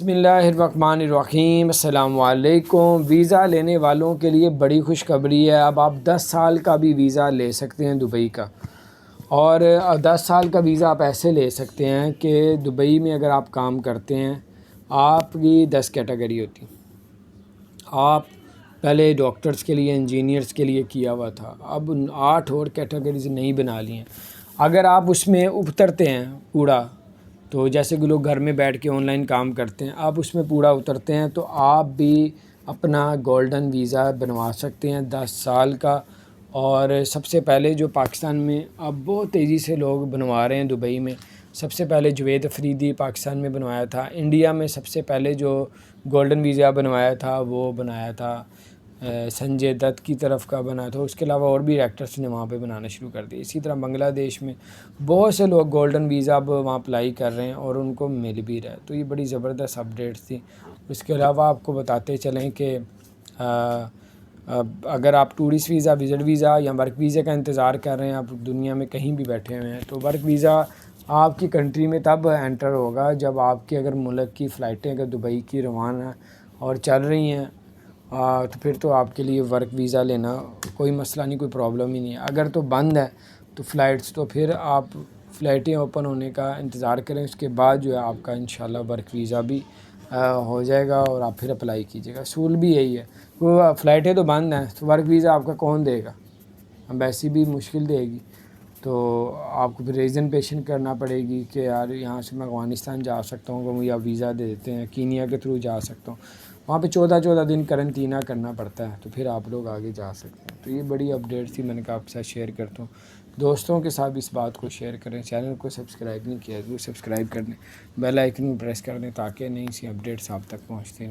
بسم اللہ الرحمن الرحیم، السلام علیکم۔ ویزا لینے والوں کے لیے بڑی خوشخبری ہے۔ اب آپ 10 سال کا بھی ویزا لے سکتے ہیں دبئی کا، اور 10 سال کا ویزا آپ ایسے لے سکتے ہیں کہ دبئی میں اگر آپ کام کرتے ہیں، آپ کی 10 کیٹیگری ہوتی۔ آپ پہلے ڈاکٹرز کے لیے، انجینئرز کے لیے کیا ہوا تھا، اب 8 اور کیٹیگریز نہیں بنا لی ہیں۔ اگر آپ اس میں اترتے ہیں پورا، تو جیسے کہ لوگ گھر میں بیٹھ کے آن لائن کام کرتے ہیں، آپ اس میں پورا اترتے ہیں تو آپ بھی اپنا گولڈن ویزا بنوا سکتے ہیں 10 سال کا۔ اور سب سے پہلے جو پاکستان میں اب بہت تیزی سے لوگ بنوا رہے ہیں دبئی میں، سب سے پہلے جوید افریدی پاکستان میں بنوایا تھا۔ انڈیا میں سب سے پہلے جو گولڈن ویزا بنوایا تھا وہ بنایا تھا سنجے دت کی طرف کا بنا تھا۔ اس کے علاوہ اور بھی ایکٹرس نے وہاں پہ بنانا شروع کر دی۔ اسی طرح بنگلہ دیش میں بہت سے لوگ گولڈن ویزا اب وہاں اپلائی کر رہے ہیں اور ان کو مل بھی رہا ہے۔ تو یہ بڑی زبردست اپڈیٹس تھی۔ اس کے علاوہ آپ کو بتاتے چلیں کہ اگر آپ ٹورسٹ ویزا، وزٹ ویزا یا ورک ویزا کا انتظار کر رہے ہیں، آپ دنیا میں کہیں بھی بیٹھے ہوئے ہیں، تو ورک ویزا آپ کی کنٹری میں تب انٹر ہوگا جب آپ کے اگر ملک کی فلائٹیں اگر دبئی کی روانہ اور چل رہی ہیں، تو پھر تو آپ کے لیے ورک ویزا لینا کوئی مسئلہ نہیں، کوئی پرابلم ہی نہیں ہے۔ اگر تو بند ہے تو فلائٹس، تو پھر آپ فلائٹیں اوپن ہونے کا انتظار کریں، اس کے بعد جو ہے آپ کا انشاءاللہ ورک ویزا بھی ہو جائے گا اور آپ پھر اپلائی کیجیے گا۔ اصول بھی یہی ہے، وہ فلائٹیں تو بند ہیں تو ورک ویزا آپ کا کون دے گا؟ ایمبیسی بھی مشکل دے گی، تو آپ کو پھر ریزن پیشن کرنا پڑے گی کہ یار یہاں سے میں افغانستان جا سکتا ہوں، وہ یا ویزا دے دیتے ہیں، کینیا کے تھرو جا سکتا ہوں، وہاں پہ 14 دن کرنٹینہ کرنا پڑتا ہے، تو پھر آپ لوگ آگے جا سکتے ہیں۔ تو یہ بڑی اپڈیٹ تھی، میں نے کہا آپ کے ساتھ شیئر کرتا ہوں۔ دوستوں کے ساتھ اس بات کو شیئر کریں، چینل کو سبسکرائب نہیں کیا تو سبسکرائب کر دیں، بیل آئکن بھی پریس کر دیں تاکہ نئی سی اپڈیٹس آپ تک پہنچتی ہیں۔